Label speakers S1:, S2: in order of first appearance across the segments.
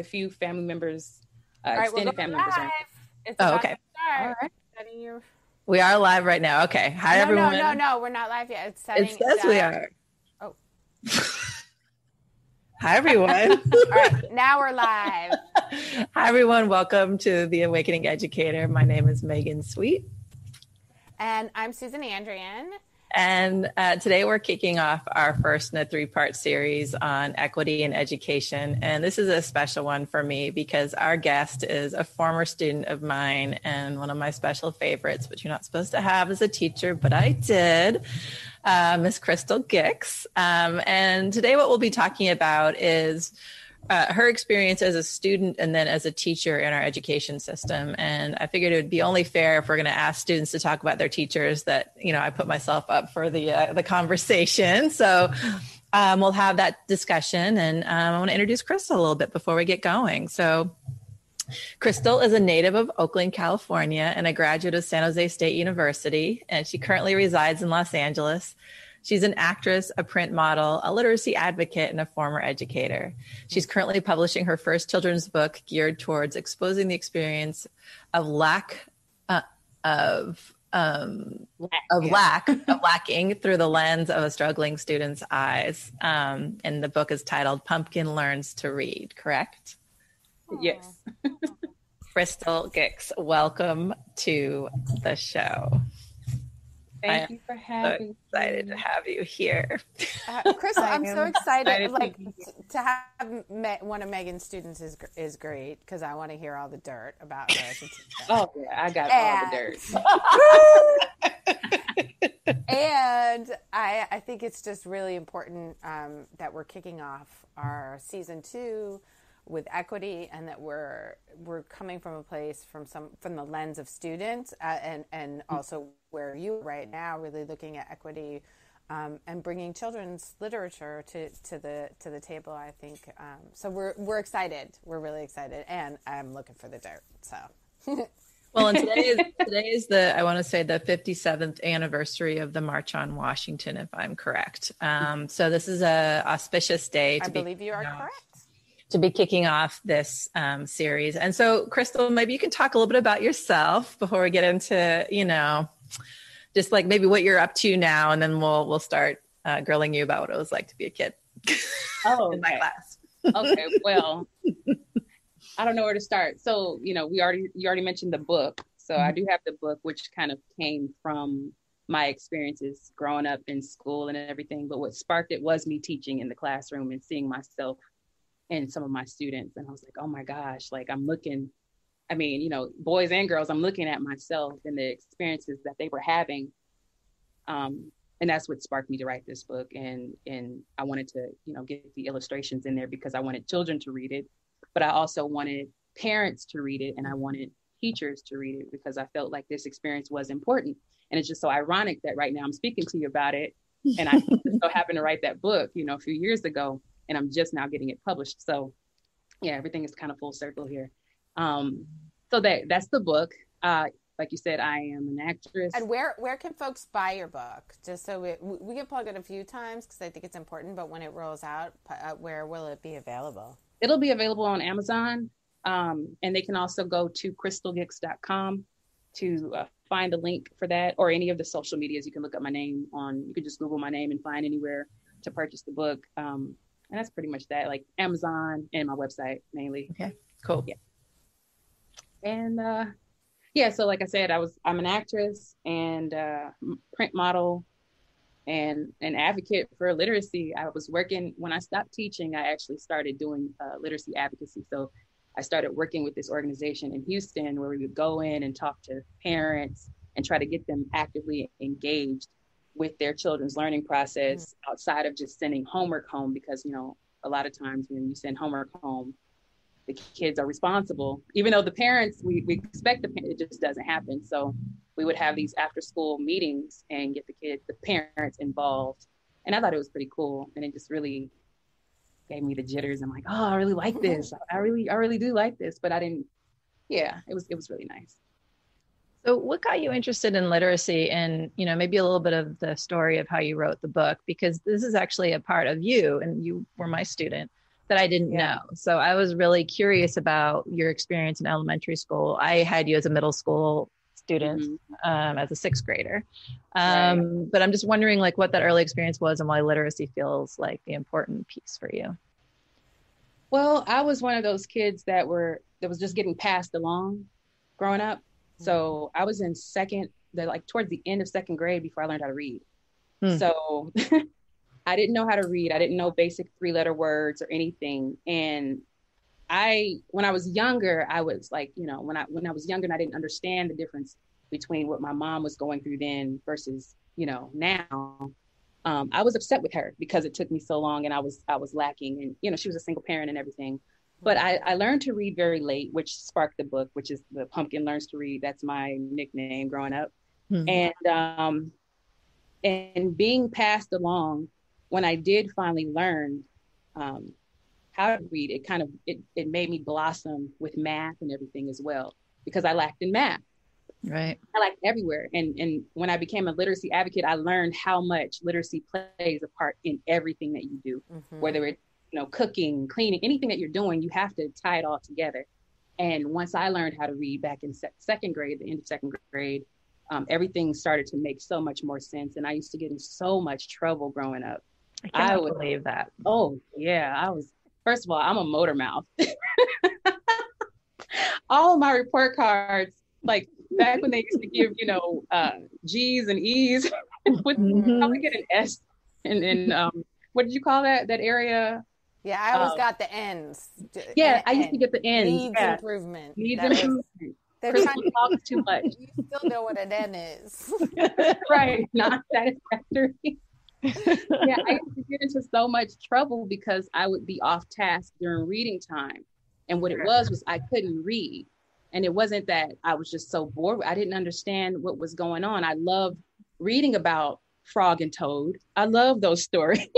S1: a few family members,
S2: All right,
S1: extended family members.
S2: It's
S3: okay.
S2: All
S1: right.
S3: We are live right now. Okay. Hi, everyone.
S2: No, we're not live yet. It's setting.
S3: It says we are.
S2: Oh.
S3: Hi, everyone.
S2: All right, now we're live.
S3: Hi, everyone. Welcome to The Awakening Educator. My name is Megan Sweet.
S2: And I'm Susan Andrian.
S3: And today we're kicking off our first in a three-part series on equity in education. And this is a special one for me because our guest is a former student of mine and one of my special favorites, which you're not supposed to have as a teacher, but I did, Miss Crystal Gix. And today what we'll be talking about is her experience as a student and then as a teacher in our education system. And I figured it would be only fair if we're going to ask students to talk about their teachers that, you know, I put myself up for the conversation. So we'll have that discussion. And I want to introduce Crystal a little bit before we get going. So Crystal is a native of Oakland, California, and a graduate of San Jose State University. And she currently resides in Los Angeles. She's an actress, a print model, a literacy advocate, and a former educator. She's currently publishing her first children's book geared towards exposing the experience of lacking through the lens of a struggling student's eyes. And the book is titled Pumpkin Learns to Read, correct?
S1: Yes.
S3: Crystal Gix, welcome to the show.
S1: Thank you for having me.
S3: So excited to have you here.
S2: Crystal, I'm so excited. Like to have one of Megan's students is great because I want to hear all the dirt about her as a teacher.
S1: Oh, yeah, I got all
S2: the dirt. And I think it's just really important that we're kicking off our season 2 with equity, and that we're coming from a place from the lens of students, and also where you are right now, really looking at equity and bringing children's literature to the table. I think so. We're excited. We're really excited, and I'm looking for the dirt. So.
S3: Well, and today is the, I want to say, the 57th anniversary of the March on Washington, if I'm correct. So this is a auspicious day.
S2: I believe you are correct.
S3: To be kicking off this series. And so, Crystal, maybe you can talk a little bit about yourself before we get into, you know, just like maybe what you're up to now, and then we'll start grilling you about what it was like to be a kid.
S1: Oh,
S3: in my class.
S1: Okay, well, I don't know where to start. So, you know, you already mentioned the book. So I do have the book, which kind of came from my experiences growing up in school and everything. But what sparked it was me teaching in the classroom and seeing myself and some of my students. And I was like, oh my gosh, like I'm looking, I mean, you know, boys and girls, I'm looking at myself and the experiences that they were having. And that's what sparked me to write this book. And I wanted to, you know, get the illustrations in there because I wanted children to read it, but I also wanted parents to read it. And I wanted teachers to read it because I felt like this experience was important. And it's just so ironic that right now I'm speaking to you about it. And I so happened to write that book, you know, a few years ago. And I'm just now getting it published. So yeah, everything is kind of full circle here. So that's the book. Like you said, I am an actress.
S2: And where can folks buy your book? Just so we can plug it a few times because I think it's important, but when it rolls out, where will it be available?
S1: It'll be available on Amazon. And they can also go to crystalgix.com to find the link for that, or any of the social medias. You can look up my name you can just Google my name and find anywhere to purchase the book. And that's pretty much that, like Amazon and my website mainly.
S3: Okay, cool.
S1: Yeah. And so like I said, I'm an actress and print model and an advocate for literacy. I was working, when I stopped teaching, I actually started doing literacy advocacy. So I started working with this organization in Houston where we would go in and talk to parents and try to get them actively engaged with their children's learning process outside of just sending homework home, because, you know, a lot of times when you send homework home, the kids are responsible, even though the parents, we expect it just doesn't happen. So we would have these after school meetings and get the parents involved. And I thought it was pretty cool. And it just really gave me the jitters. I'm like, oh, I really like this. I really do like this, but I didn't. Yeah, it was really nice.
S3: So what got you interested in literacy, and, you know, maybe a little bit of the story of how you wrote the book, because this is actually a part of you, and you were my student. that I didn't know. So I was really curious about your experience in elementary school. I had you as a middle school student, as a sixth grader. But I'm just wondering like what that early experience was and why literacy feels like the important piece for you.
S1: Well, I was one of those kids that was just getting passed along growing up. So I was in towards the end of second grade before I learned how to read. So I didn't know how to read. I didn't know basic 3-letter words or anything. And when I was younger, I was like, when I was younger and I didn't understand the difference between what my mom was going through then versus, now, I was upset with her because it took me so long and I was lacking, and, she was a single parent and everything. But I learned to read very late, which sparked the book, which is The Pumpkin Learns to Read. That's my nickname growing up. And being passed along, when I did finally learn how to read, it made me blossom with math and everything as well, because I lacked in math.
S3: Right.
S1: I lacked everywhere. And when I became a literacy advocate, I learned how much literacy plays a part in everything that you do, whether it's, cooking, cleaning, anything that you're doing, you have to tie it all together. And once I learned how to read back in second grade, the end of second grade, everything started to make so much more sense. And I used to get in so much trouble growing up.
S3: I would believe that.
S1: Oh, yeah. First of all, I'm a motor mouth. All of my report cards, like back when they used to give, G's and E's, I would get an S. And what did you call that area?
S2: Yeah, I always got the N's.
S1: Yeah, I used to get the N's.
S2: Needs improvement.
S1: Needs improvement.
S2: Crystal
S1: talks too much.
S2: You still know what an N is.
S1: Right, not satisfactory. Yeah, I used to get into so much trouble because I would be off task during reading time. And what it was I couldn't read. And it wasn't that I was just so bored. I didn't understand what was going on. I loved reading about Frog and Toad. I love those stories.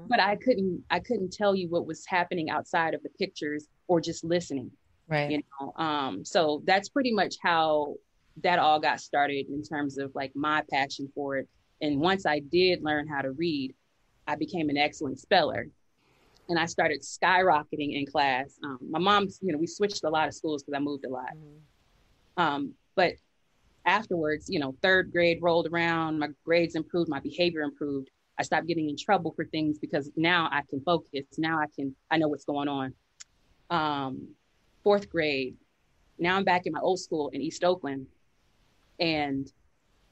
S1: But I couldn't tell you what was happening outside of the pictures or just listening.
S3: Right.
S1: So that's pretty much how that all got started in terms of like my passion for it. And once I did learn how to read, I became an excellent speller. And I started skyrocketing in class. My mom's, we switched a lot of schools because I moved a lot. But afterwards, third grade rolled around, my grades improved, my behavior improved. I stopped getting in trouble for things because now I can focus. Now I know what's going on. Fourth grade, now I'm back in my old school in East Oakland. And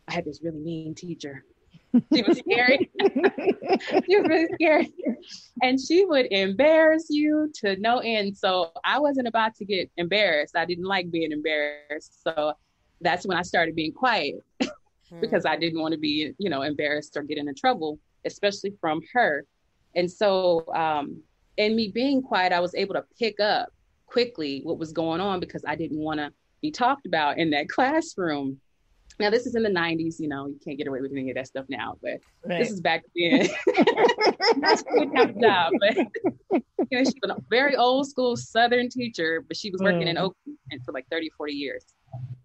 S1: I had this really mean teacher. She was scary. She was really scary. And she would embarrass you to no end. So I wasn't about to get embarrassed. I didn't like being embarrassed. So that's when I started being quiet because I didn't want to be, embarrassed or get into trouble, especially from her. And so in me being quiet, I was able to pick up quickly what was going on because I didn't want to be talked about in that classroom. Now, this is in the 90s, you can't get away with any of that stuff now, but This is back then. That's a good kind of job. But, she was a very old school Southern teacher, but she was working in Oakland for like 30, 40 years.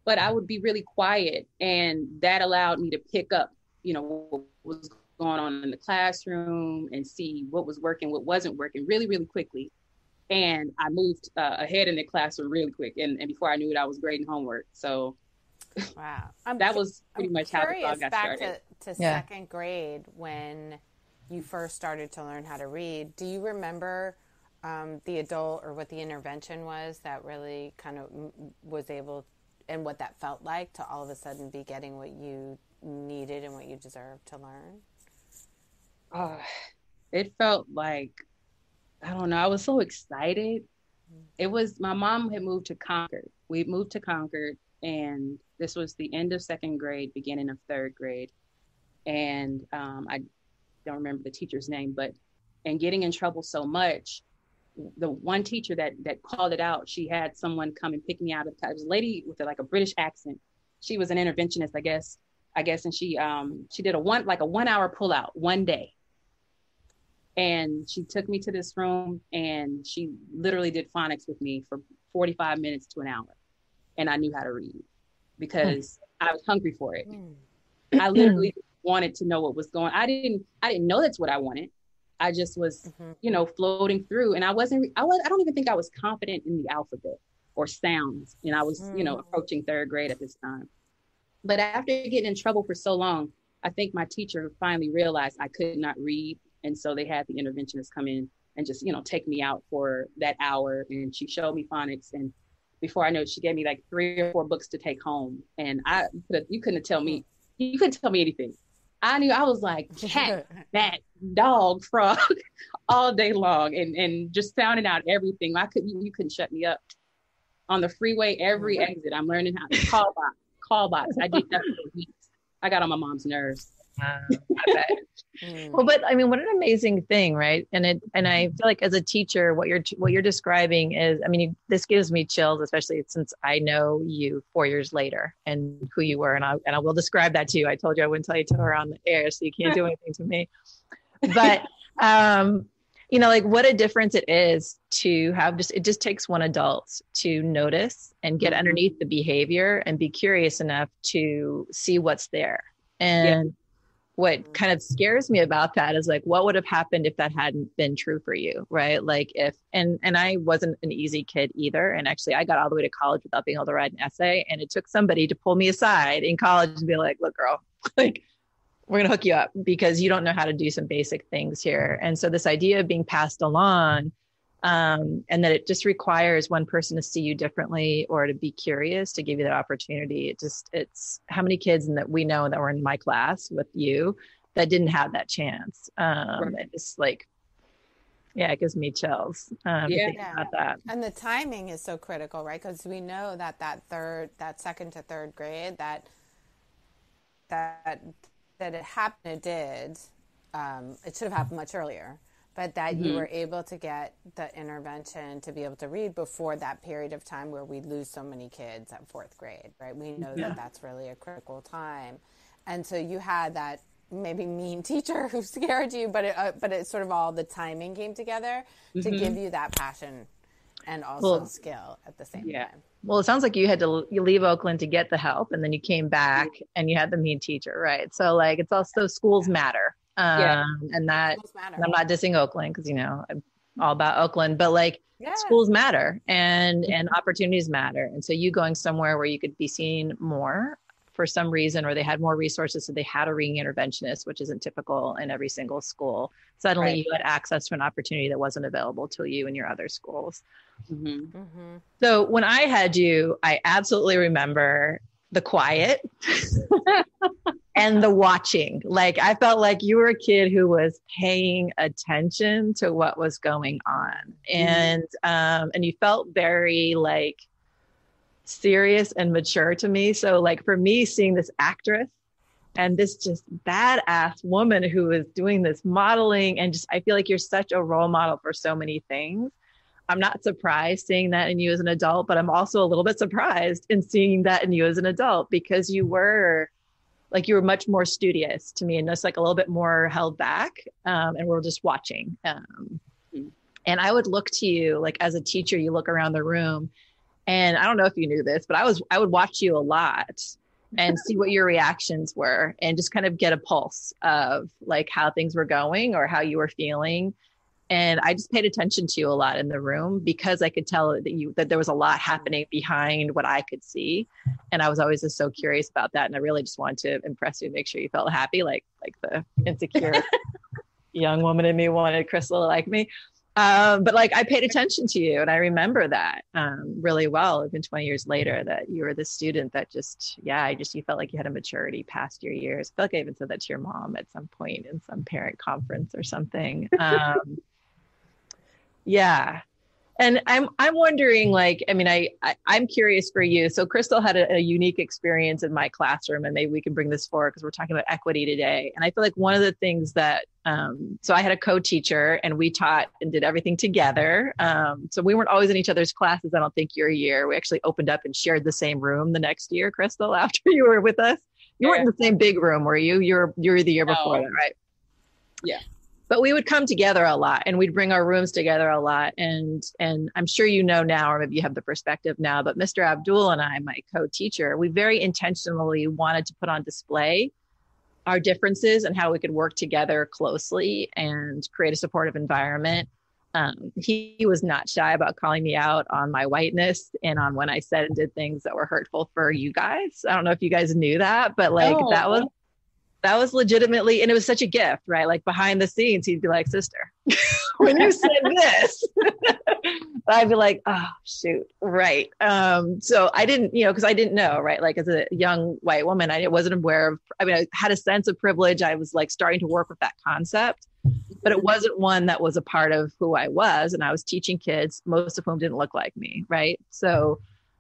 S1: But I would be really quiet, and that allowed me to pick up, what was going on in the classroom and see what was working, what wasn't working really, really quickly. And I moved ahead in the classroom really quick. And before I knew it, I was grading homework. So
S2: wow.
S1: That was pretty much how the blog got
S2: back
S1: started.
S2: to second grade when you first started to learn how to read. Do you remember the adult or what the intervention was that really kind of was able, and what that felt like to all of a sudden be getting what you needed and what you deserved to learn?
S1: It felt like, I don't know, I was so excited. It was, my mom had moved to Concord. We moved to Concord, and this was the end of second grade, beginning of third grade. And I don't remember the teacher's name, and getting in trouble so much, the one teacher that called it out, she had someone come and pick me out of class. It was a lady with a British accent. She was an interventionist, I guess. And she did a 1 hour pullout one day. And she took me to this room and she literally did phonics with me for 45 minutes to an hour. And I knew how to read because I was hungry for it. I literally wanted to know what was going on. I didn't know that's what I wanted. I just was, floating through, and I don't even think I was confident in the alphabet or sounds. And I was, approaching third grade at this time. But after getting in trouble for so long, I think my teacher finally realized I could not read. And so they had the interventionist come in and just, take me out for that hour. And she showed me phonics. And before I know it, she gave me like 3 or 4 books to take home. And you couldn't tell me anything. I knew I was like cat, bat, dog, frog all day long and just sounding out everything. You couldn't shut me up. On the freeway, every exit, I'm learning how to call box. I did that for weeks. I got on my mom's nerves.
S3: I bet. Well, but I mean, what an amazing thing, right? And I feel like as a teacher, what you're describing is, I mean, this gives me chills, especially since I know you 4 years later and who you were, and I will describe that to you. I told you I wouldn't tell you till we're on the air, so you can't do anything to me. But like what a difference it is to have it just takes one adult to notice and get underneath the behavior and be curious enough to see what's there. And what kind of scares me about that is like, what would have happened if that hadn't been true for you, right? Like and I wasn't an easy kid either. And actually I got all the way to college without being able to write an essay. And it took somebody to pull me aside in college and be like, look, girl, like, we're going to hook you up because you don't know how to do some basic things here. And so this idea of being passed along, and that it just requires one person to see you differently or to be curious, to give you that opportunity. It's how many kids that we know that were in my class with you that didn't have that chance. It just like, it gives me chills. To think about that.
S2: And the timing is so critical, right? Because we know that second to third grade, that it happened, it did. It should have happened much earlier. But that you were able to get the intervention to be able to read before that period of time where we lose so many kids at 4th grade, right? We know that that's really a critical time. And so you had that maybe mean teacher who scared you, but it sort of all the timing came together to give you that passion and also skill at the same time.
S3: Well, it sounds like you leave Oakland to get the help, and then you came back and you had the mean teacher, right? So like, it's also schools matter. And that, and I'm not dissing Oakland because, I'm all about Oakland, but like schools matter and opportunities matter. And so you going somewhere where you could be seen more for some reason, or they had more resources, so they had a reading interventionist, which isn't typical in every single school. Suddenly you had access to an opportunity that wasn't available to you in your other schools. So when I had you, I absolutely remember the quiet and the watching. Like, I felt like you were a kid who was paying attention to what was going on. And you felt very like serious and mature to me. So like for me, seeing this actress and this just badass woman who is doing this modeling, and just, I feel like you're such a role model for so many things. I'm not surprised seeing that in you as an adult, but I'm also a little bit surprised in seeing that in you as an adult, because you were much more studious to me and just like a little bit more held back. And we're just watching. And I would look to you, like as a teacher, you look around the room, and I don't know if you knew this, but I would watch you a lot and see what your reactions were and just kind of get a pulse of like how things were going or how you were feeling. And I just paid attention to you a lot in the room because I could tell that there was a lot happening behind what I could see. And I was always just so curious about that. And I really just wanted to impress you, make sure you felt happy, like the insecure young woman in me wanted Crystal to like me. But like, I paid attention to you, and I remember that really well, even 20 years later, that you were the student that you felt like you had a maturity past your years. I feel like I even said that to your mom at some point in some parent conference or something. And I'm wondering, like, I mean, I'm curious for you. So Crystal had a unique experience in my classroom, and maybe we can bring this forward because we're talking about equity today. And I feel like one of the things that, so I had a co-teacher, and we taught and did everything together. So we weren't always in each other's classes, I don't think, your year. We actually opened up and shared the same room the next year, Crystal, after you were with us. You weren't in the same big room, were you? You were the year before that, right?
S1: Yeah.
S3: But we would come together a lot, and we'd bring our rooms together a lot. And I'm sure you know now, or maybe you have the perspective now, but Mr. Abdul and I, my co-teacher, we very intentionally wanted to put on display our differences and how we could work together closely and create a supportive environment. He was not shy about calling me out on my whiteness and on when I said and did things that were hurtful for you guys. I don't know if you guys knew that, but like that was legitimately, and it was such a gift, right? Like behind the scenes, he'd be like, sister, when you said this, I'd be like, oh, shoot. Right. So I didn't, because I didn't know, right? Like as a young white woman, I wasn't aware of, I had a sense of privilege. I was like starting to work with that concept, but it wasn't one that was a part of who I was. And I was teaching kids, most of whom didn't look like me. Right. So,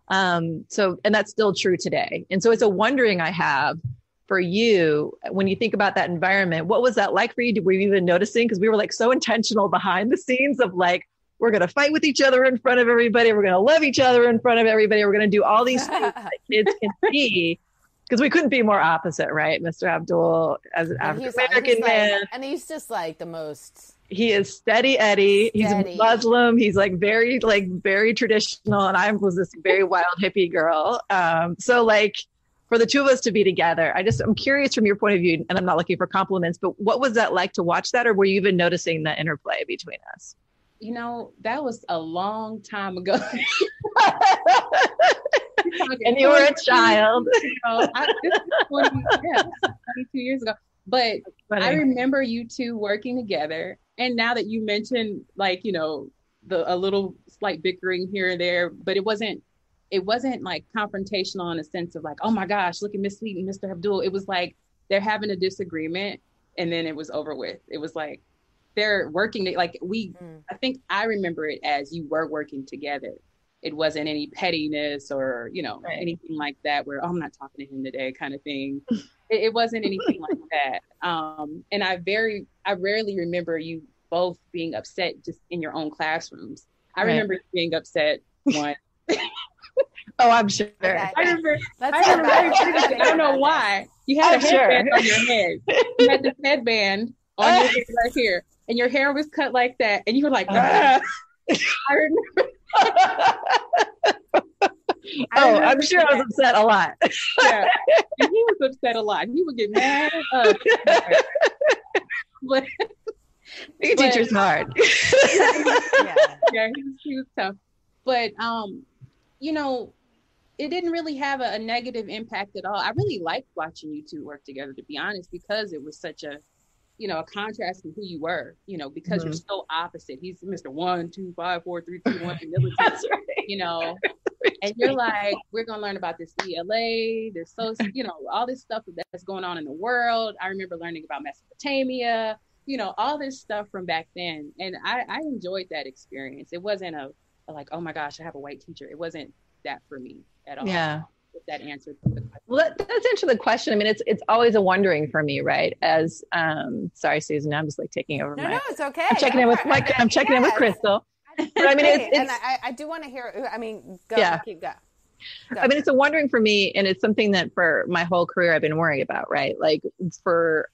S3: and that's still true today. And so it's a wondering I have for you, when you think about that environment, what was that like for you? Were you even noticing? Because we were like so intentional behind the scenes of like, we're going to fight with each other in front of everybody. We're going to love each other in front of everybody. We're going to do all these things that kids can see. Because we couldn't be more opposite, right? Mr. Abdul, as an African-American man.
S2: And he's just like the most...
S3: He is steady Eddie. He's a Muslim. He's like very traditional. And I was this very wild hippie girl. So like, for the two of us to be together, I'm curious from your point of view, and I'm not looking for compliments, but what was that like to watch that? Or were you even noticing the interplay between us?
S1: That was a long time ago.
S3: And you were a child.
S1: This is 22 years ago. But I remember you two working together. And now that you mentioned like, a little slight bickering here and there, but it wasn't like confrontational in a sense of like, oh my gosh, look at Miss Sweet and Mr. Abdul. It was like they're having a disagreement and then it was over with. It was like they're working like I think I remember it as you were working together. It wasn't any pettiness or, anything like that where, oh, I'm not talking to him today kind of thing. It wasn't anything like that. And I rarely remember you both being upset just in your own classrooms. I remember you being upset once.
S3: Oh, I'm sure.
S1: I remember. I don't know why. You had a headband on your head. You had this headband on your head right here, and your hair was cut like that, and you were like, ah. I remember.
S3: I'm sure I was upset a lot.
S1: Yeah, and he was upset a lot. He would get mad. But
S3: being a teacher's hard.
S1: Yeah, he was tough. But it didn't really have a negative impact at all. I really liked watching you two work together, to be honest, because it was such a contrast to who you were, because you're so opposite. He's Mr. 1, 2, 5, 4, 3, 2, 1, military,
S3: That's right.
S1: And you're like, we're going to learn about this ELA, this, all this stuff that's going on in the world. I remember learning about Mesopotamia, all this stuff from back then. And I enjoyed that experience. It wasn't a like, oh my gosh, I have a white teacher. It wasn't that for me at all.
S3: Yeah.
S1: If that answered the question.
S3: Well, that's answer the question. I mean, it's always a wondering for me, right? As sorry, Susan, I'm just like taking over.
S2: No, it's okay.
S3: I'm checking in with in with Crystal. But I mean,
S2: and I do want to hear. I mean, go.
S3: I mean, it's a wondering for me, and it's something that for my whole career I've been worrying about, right? Like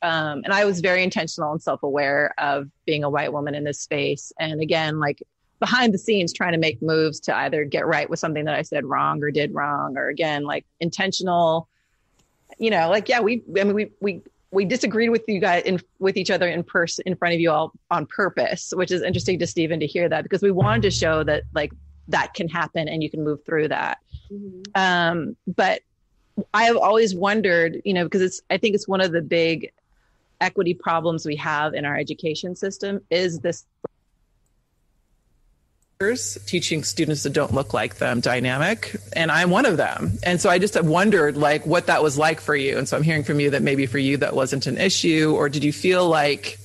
S3: and I was very intentional and self-aware of being a white woman in this space, and again, like behind the scenes trying to make moves to either get right with something that I said wrong or did wrong, or again, like intentional, we disagreed with you guys with each other in person, in front of you all on purpose, which is interesting to Stephen to hear that, because we wanted to show that like that can happen and you can move through that. Mm-hmm. But I have always wondered, because I think it's one of the big equity problems we have in our education system is this
S4: teaching students that don't look like them dynamic, and I'm one of them. And so I just have wondered like what that was like for you. And so I'm hearing from you that maybe for you that wasn't an issue, or did you feel like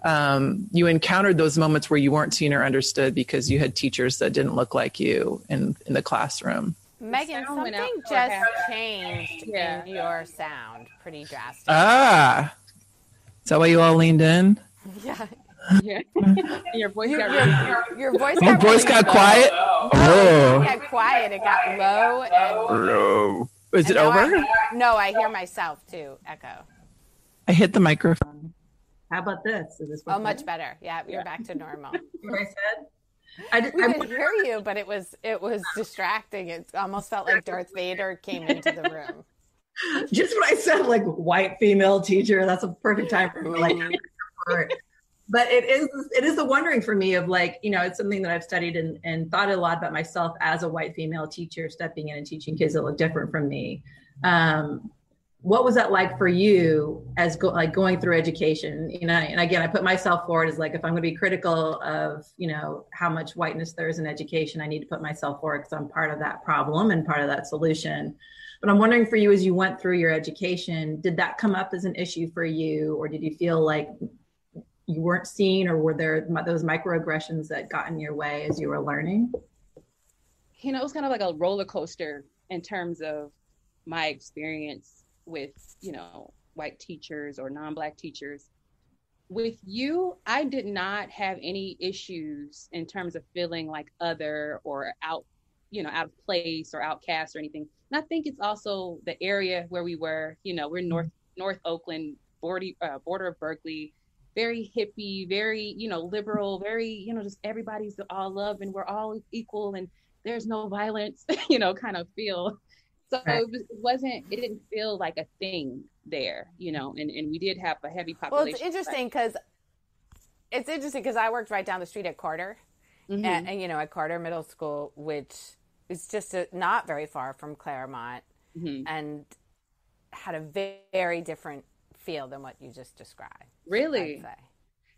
S4: you encountered those moments where you weren't seen or understood because you had teachers that didn't look like you in the classroom?
S2: Megan, something just changed in your sound pretty drastically.
S4: Is that why you all leaned in?
S2: Yeah.
S1: Yeah. Your voice
S4: got quiet.
S2: Oh. It got quiet. It got low.
S4: Low. Is it over?
S2: No, I hear myself too. Echo.
S4: I hit the microphone.
S5: How about this? Is this
S2: much better? Yeah, you're back to normal.
S5: What I said?
S2: I could hear you, but it was distracting. It almost felt like Darth Vader came into the room.
S5: Just when I said like white female teacher, that's a perfect time for like. But it is the wondering for me of like, you know, it's something that I've studied and thought a lot about myself as a white female teacher stepping in and teaching kids that look different from me. What was that like for you as going through education? You know, and again, I put myself forward as like, if I'm going to be critical of, you know, how much whiteness there is in education, I need to put myself forward because I'm part of that problem and part of that solution. But I'm wondering for you, as you went through your education, did that come up as an issue for you, or did you feel like you weren't seen, or were there those microaggressions that got in your way as you were learning?
S1: You know, it was kind of like a roller coaster in terms of my experience with, you know, white teachers or non-Black teachers. With you, I did not have any issues in terms of feeling like other or out, you know, out of place or outcast or anything. And I think it's also the area where we were, you know, we're North Oakland, border of Berkeley, very hippie, very, you know, liberal, very, you know, just everybody's all love and we're all equal and there's no violence, you know, kind of feel. So right. It didn't feel like a thing there, you know, and we did have a heavy population.
S2: Well, it's interesting because I worked right down the street at Carter, and you know, at Carter Middle School, which is just not very far from Claremont, and had a very different feel than what you just described.
S1: Really?
S2: I'd say.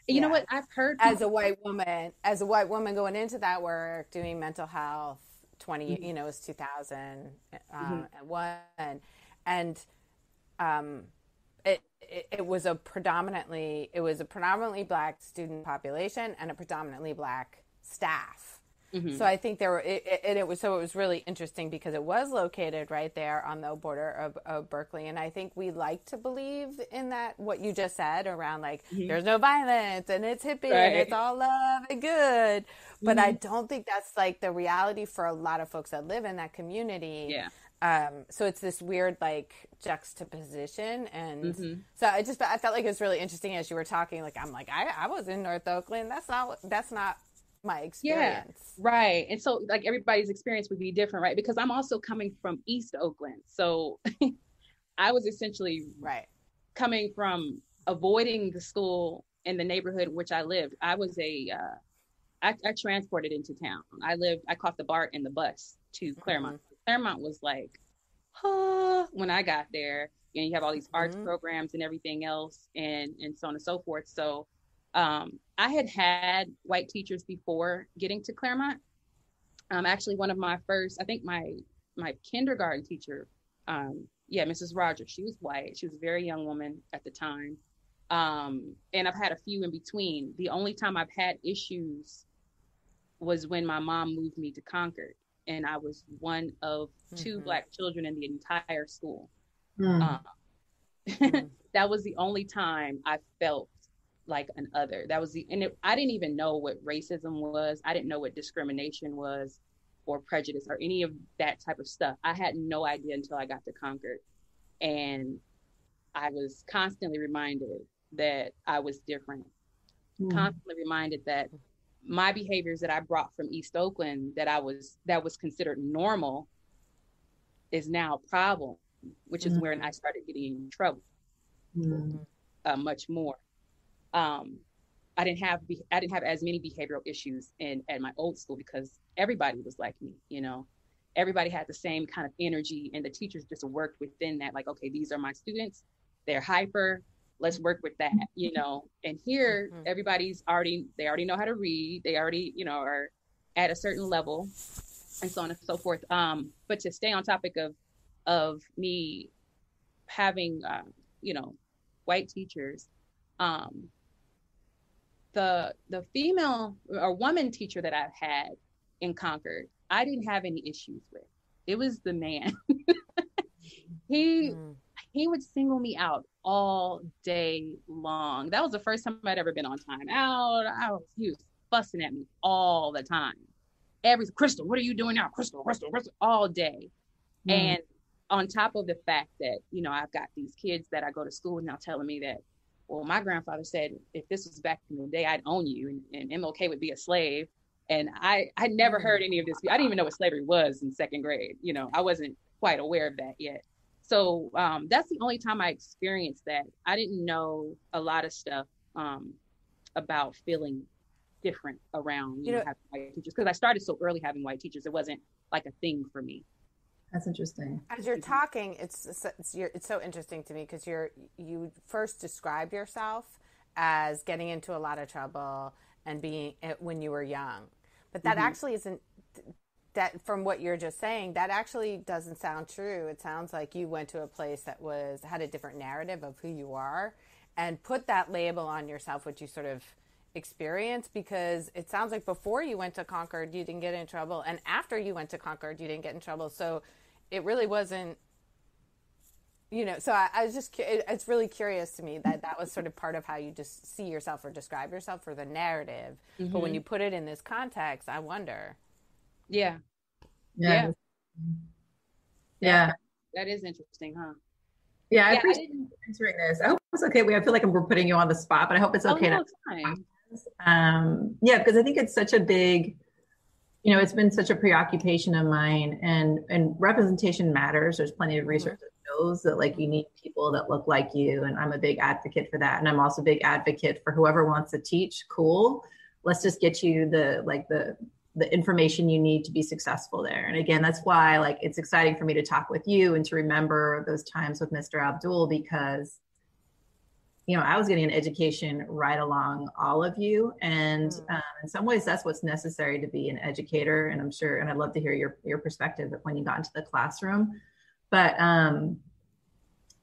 S1: You know what I've heard
S2: as a white woman going into that work, doing mental health, 20, you know, it was 2001, and it was a predominantly Black student population and a predominantly Black staff. So I think it was really interesting because it was located right there on the border of Berkeley. And I think we like to believe in that, what you just said around like, there's no violence and it's hippie and it's all love and good. But I don't think that's like the reality for a lot of folks that live in that community. Yeah. So it's this weird like juxtaposition. And so I felt like it was really interesting as you were talking, like, I'm like, I was in North Oakland. That's not my experience.
S1: Yeah, right. And so like everybody's experience would be different, right? Because I'm also coming from East Oakland. So I was essentially coming from avoiding the school in the neighborhood in which I lived. I was I transported into town. I caught the BART and the bus to Claremont. Claremont was like, when I got there, you know, you have all these arts programs and everything else and so on and so forth. So I had white teachers before getting to Claremont. Actually, one of my first, I think my kindergarten teacher, Mrs. Rogers, she was white. She was a very young woman at the time. And I've had a few in between. The only time I've had issues was when my mom moved me to Concord. And I was one of two Black children in the entire school. That was the only time I felt like an other. I didn't even know what racism was. I didn't know what discrimination was or prejudice or any of that type of stuff. I had no idea until I got to Concord. And I was constantly reminded that I was different. Constantly reminded that my behaviors that I brought from East Oakland that was considered normal is now a problem, which is where I started getting in trouble much more. I didn't have as many behavioral issues at my old school because everybody was like me, you know, everybody had the same kind of energy and the teachers just worked within that. Like, okay, these are my students. They're hyper. Let's work with that, you know, and here everybody's they already know how to read. They already, you know, are at a certain level and so on and so forth. But to stay on topic of me having, you know, white teachers, the female or woman teacher that I've had in Concord, I didn't have any issues with. It was the man. He would single me out all day long. That was the first time I'd ever been on time out. He was fussing at me all the time. Crystal, what are you doing now? Crystal, all day. And on top of the fact that, you know, I've got these kids that I go to school with now telling me that, well, my grandfather said, if this was back in the day, I'd own you and MLK would be a slave. And I never heard any of this. I didn't even know what slavery was in second grade. You know, I wasn't quite aware of that yet. So that's the only time I experienced that. I didn't know a lot of stuff about feeling different around having white teachers, because I started so early having white teachers. It wasn't like a thing for me.
S5: That's interesting.
S2: As you're talking, it's so interesting to me because you first described yourself as getting into a lot of trouble and being when you were young, but that actually isn't. That from what you're just saying, that actually doesn't sound true. It sounds like you went to a place that had a different narrative of who you are, and put that label on yourself, which you sort of experienced, because it sounds like before you went to Concord, you didn't get in trouble, and after you went to Concord, you didn't get in trouble. So it really wasn't, so I was just, it's really curious to me that was sort of part of how you just see yourself or describe yourself, for the narrative. Mm-hmm. But when you put it in this context, I wonder.
S1: Yeah.
S5: Yeah.
S1: That is interesting, huh?
S5: Yeah, I appreciate you answering this. I hope it's okay. I feel like we're putting you on the spot, but I hope it's okay.
S1: No, it's fine.
S5: Because I think it's such a big, it's been such a preoccupation of mine, and representation matters. There's plenty of research that shows that like you need people that look like you, and I'm a big advocate for that. And I'm also a big advocate for whoever wants to teach. Cool, let's just get you the information you need to be successful there. And again, that's why like it's exciting for me to talk with you and to remember those times with Mr. Abdul, because I was getting an education right along all of you. And in some ways that's what's necessary to be an educator. And I'm sure, and I'd love to hear your perspective when you got into the classroom. But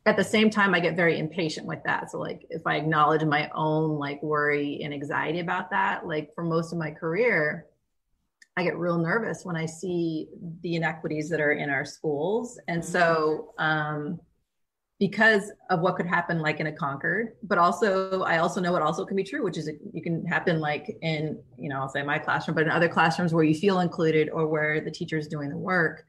S5: at the same time, I get very impatient with that. So like, if I acknowledge my own like worry and anxiety about that, like for most of my career, I get real nervous when I see the inequities that are in our schools. And so, because of what could happen like in a Concord, but also, I also know what also can be true, which is you can happen like in, I'll say my classroom, but in other classrooms where you feel included or where the teacher is doing the work,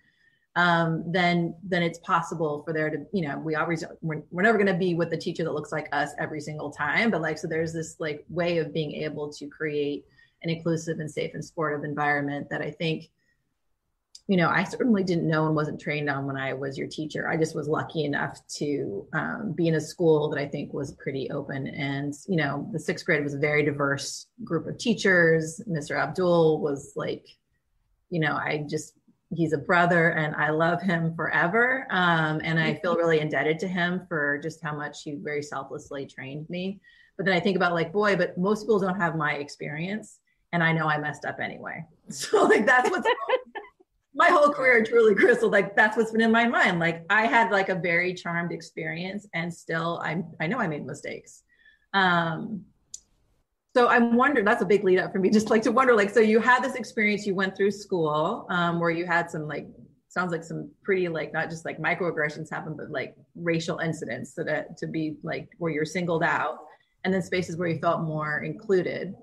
S5: then it's possible for there to, we're never going to be with the teacher that looks like us every single time. But like, so there's this like way of being able to create an inclusive and safe and supportive environment that I think, I certainly didn't know and wasn't trained on when I was your teacher. I just was lucky enough to be in a school that I think was pretty open. And, the sixth grade was a very diverse group of teachers. Mr. Abdul was like, he's a brother and I love him forever. And I feel really indebted to him for just how much he very selflessly trained me. But then I think about like, boy, but most schools don't have my experience. And I know I messed up anyway. So like, that's what's my whole career, truly, Crystal, like that's what's been in my mind. Like I had like a very charmed experience and still I know I made mistakes. So I'm wondering, that's a big lead up for me, just like to wonder, like, so you had this experience, you went through school where you had some like, sounds like some pretty like, not just like microaggressions happen, but like racial incidents to be like where you're singled out, and then spaces where you felt more included.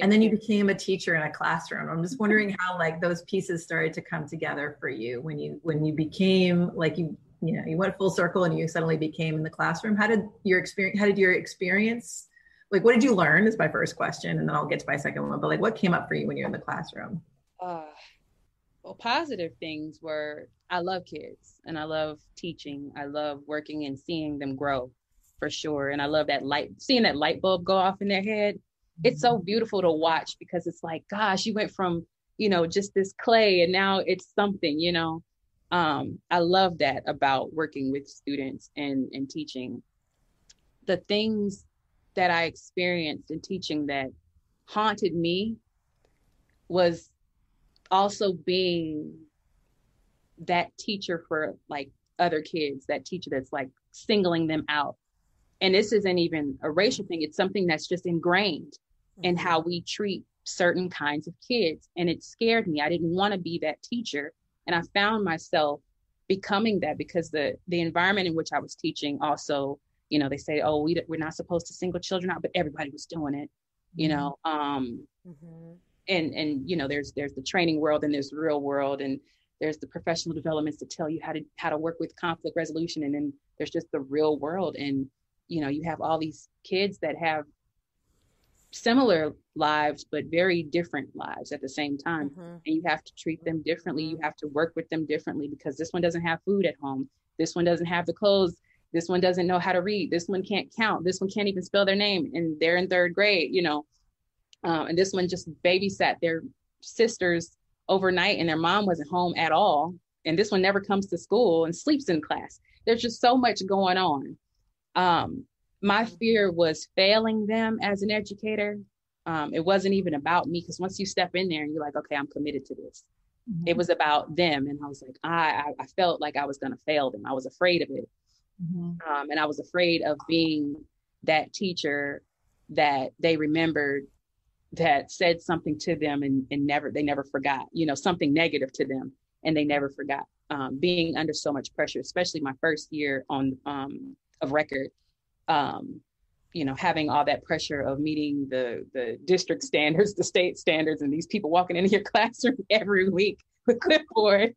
S5: And then you became a teacher in a classroom. I'm just wondering how like those pieces started to come together for you when you became like you went full circle and you suddenly became in the classroom. How did your experience like, what did you learn is my first question, and then I'll get to my second one. But like, what came up for you when you're in the classroom?
S1: Well, positive things were I love kids and I love teaching. I love working and seeing them grow, for sure. And I love seeing that light bulb go off in their head. It's so beautiful to watch, because it's like, gosh, you went from, just this clay and now it's something, I love that about working with students and teaching. The things that I experienced in teaching that haunted me was also being that teacher for like other kids, that teacher that's like singling them out. And this isn't even a racial thing. It's something that's just ingrained in how we treat certain kinds of kids. And it scared me. I didn't want to be that teacher. And I found myself becoming that, because the environment in which I was teaching also, they say, oh, we're not supposed to single children out, but everybody was doing it, and there's the training world and there's the real world, and there's the professional developments to tell you how to work with conflict resolution. And then there's just the real world. And, you have all these kids that have similar lives, but very different lives at the same time. And you have to treat them differently. You have to work with them differently, because this one doesn't have food at home. This one doesn't have the clothes. This one doesn't know how to read. This one can't count. This one can't even spell their name, and they're in third grade, and this one just babysat their sisters overnight and their mom wasn't home at all. And this one never comes to school and sleeps in class. There's just so much going on. My fear was failing them as an educator. It wasn't even about me, because once you step in there and you're like, okay, I'm committed to this. It was about them. And I was like, I felt like I was going to fail them. I was afraid of it. And I was afraid of being that teacher that they remembered, that said something to them and they never forgot, something negative to them, and they never forgot. Being under so much pressure, especially my first year on of record, having all that pressure of meeting the district standards, the state standards, and these people walking into your classroom every week with clipboards.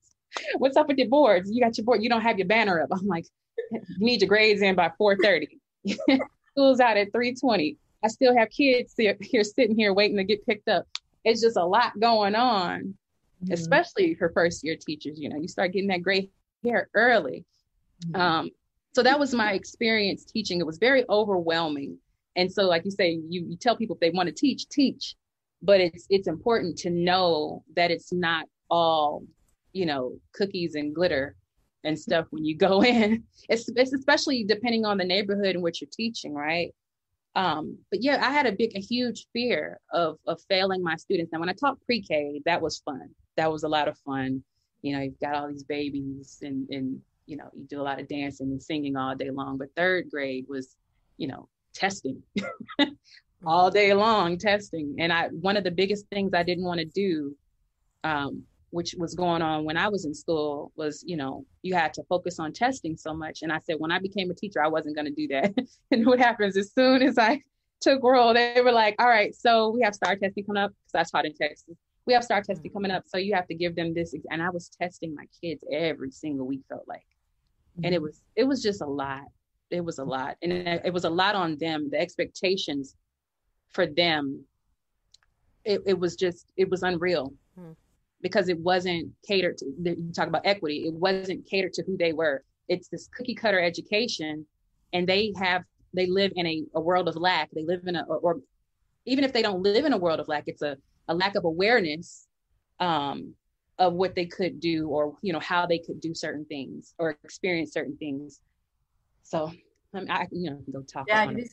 S1: What's up with your boards? You got your board, you don't have your banner up. I'm like, you need your grades in by 4:30. School's out at 3:20. I still have kids here sitting here waiting to get picked up. It's just a lot going on, especially for first year teachers. You start getting that gray hair early. So that was my experience teaching. It was very overwhelming. And so, like you say, you tell people if they want to teach, but it's important to know that it's not all, cookies and glitter and stuff when you go in. It's especially depending on the neighborhood in which you're teaching, right? But yeah, I had a huge fear of failing my students. Now, when I taught pre-K, that was fun. That was a lot of fun. You've got all these babies and you do a lot of dancing and singing all day long. But third grade was, testing all day long, testing. And one of the biggest things I didn't want to do, which was going on when I was in school, was, you had to focus on testing so much. And I said, when I became a teacher, I wasn't going to do that. And what happens, as soon as I took roll, they were like, all right, so we have STAR testing coming up, because I taught in Texas. We have STAR testing coming up, so you have to give them this. And I was testing my kids every single week, felt like. And it was just a lot. It was a lot. And it was a lot on them. The expectations for them, it was unreal. Because it wasn't catered to. You talk about equity. It wasn't catered to who they were. It's this cookie cutter education, and they live in a world of lack. They live in or even if they don't live in a world of lack, it's a lack of awareness of what they could do, or how they could do certain things or experience certain things. So I can go talk.
S5: Yeah, you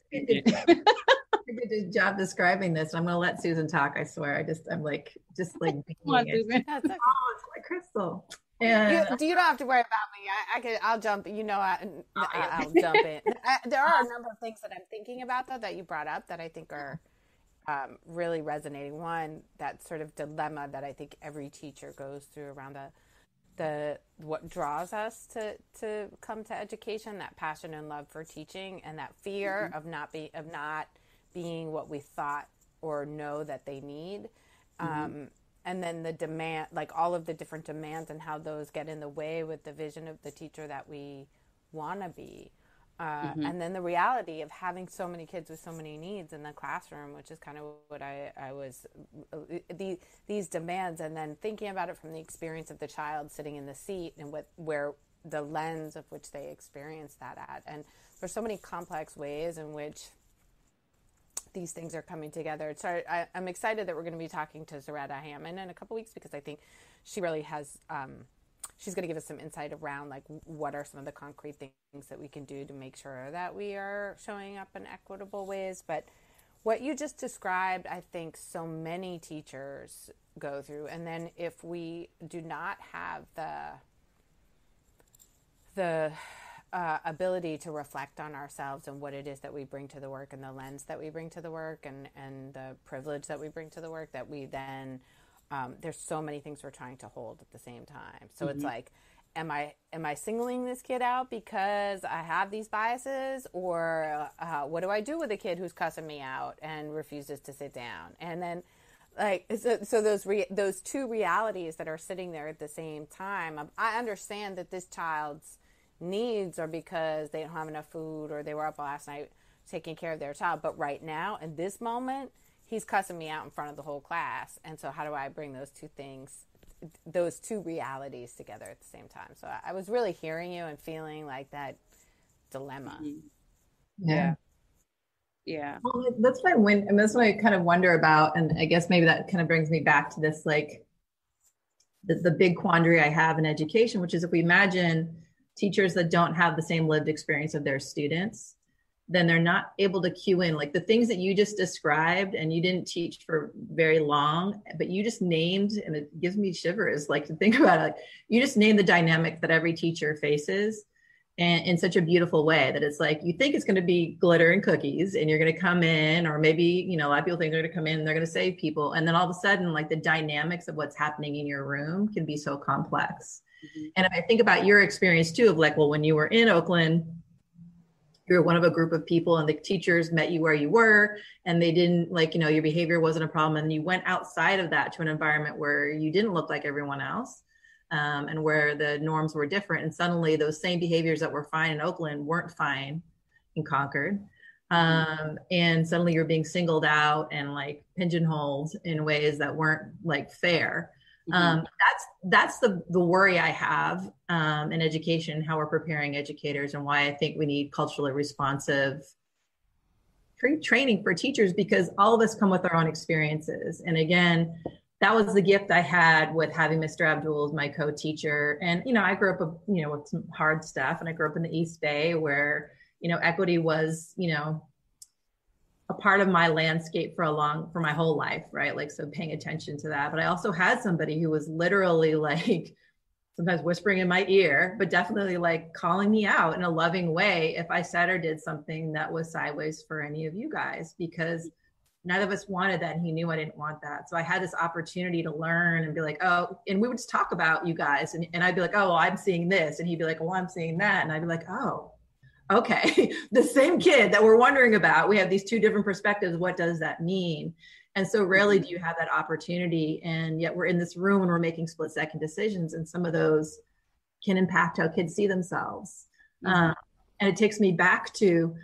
S5: did a good job describing this. I'm going to let Susan talk. I swear. I'm like Come on, Susan. Oh, it's like Crystal. And
S2: you don't have to worry about me. I'll jump. I'll jump in. There are a number of things that I'm thinking about, though, that you brought up that I think are really resonating. One, that sort of dilemma that I think every teacher goes through around the what draws us to come to education, that passion and love for teaching, and that fear of not being what we thought or know that they need. And then the demand, like all of the different demands and how those get in the way with the vision of the teacher that we want to be. And then the reality of having so many kids with so many needs in the classroom, which is kind of what I was, these demands, and then thinking about it from the experience of the child sitting in the seat and where the lens of which they experience that at. And there's so many complex ways in which these things are coming together. So I'm excited that we're going to be talking to Zaretta Hammond in a couple weeks, because I think she really has, she's going to give us some insight around like what are some of the concrete things that we can do to make sure that we are showing up in equitable ways. But what you just described, I think so many teachers go through. And then if we do not have the ability to reflect on ourselves and what it is that we bring to the work, and the lens that we bring to the work, and the privilege that we bring to the work, that we then there's so many things we're trying to hold at the same time. So it's like, am I singling this kid out because I have these biases, or what do I do with a kid who's cussing me out and refuses to sit down? And then so those two realities that are sitting there at the same time. I understand that this child's needs are because they don't have enough food, or they were up last night taking care of their child, but right now in this moment he's cussing me out in front of the whole class. And so how do I bring those two things, those two realities together at the same time? So I was really hearing you and feeling like that dilemma.
S5: Yeah.
S1: Yeah.
S5: Well, that's what and that's what I kind of wonder about. And I guess maybe that kind of brings me back to this, like the big quandary I have in education, which is if we imagine teachers that don't have the same lived experience of their students, then they're not able to cue in like the things that you just described, and you didn't teach for very long, but you just named, and it gives me shivers, like to think about it, like, you just named the dynamic that every teacher faces, and in such a beautiful way that it's like, you think it's going to be glitter and cookies and you're going to come in, or maybe, you know, a lot of people think they're going to come in and they're going to save people. And then all of a sudden, like the dynamics of what's happening in your room can be so complex. And if I think about your experience too, of like, well, when you were in Oakland, you were one of a group of people and the teachers met you where you were, and they didn't, like, you know, your behavior wasn't a problem. And you went outside of that to an environment where you didn't look like everyone else. And where the norms were different. And suddenly those same behaviors that were fine in Oakland weren't fine in Concord. And suddenly you're being singled out and like pigeonholed in ways that weren't like fair. That's the worry I have in education, how we're preparing educators, and why I think we need culturally responsive training for teachers, because all of us come with our own experiences. And again, that was the gift I had with having Mr. Abdul as my co-teacher. And, you know, I grew up, you know, with some hard stuff, and I grew up in the East Bay where, you know, equity was, you know, a part of my landscape for my whole life, right? Like, so paying attention to that. But I also had somebody who was literally like sometimes whispering in my ear, but definitely like calling me out in a loving way if I said or did something that was sideways for any of you guys, because none of us wanted that. And he knew I didn't want that. So I had this opportunity to learn and be like, oh, and we would just talk about you guys. And I'd be like, oh, well, I'm seeing this. And he'd be like, well, I'm seeing that. And I'd be like, oh, okay. The same kid that we're wondering about, we have these two different perspectives. What does that mean? And so rarely do you have that opportunity. And yet we're in this room and we're making split second decisions. And some of those can impact how kids see themselves. And it takes me back to,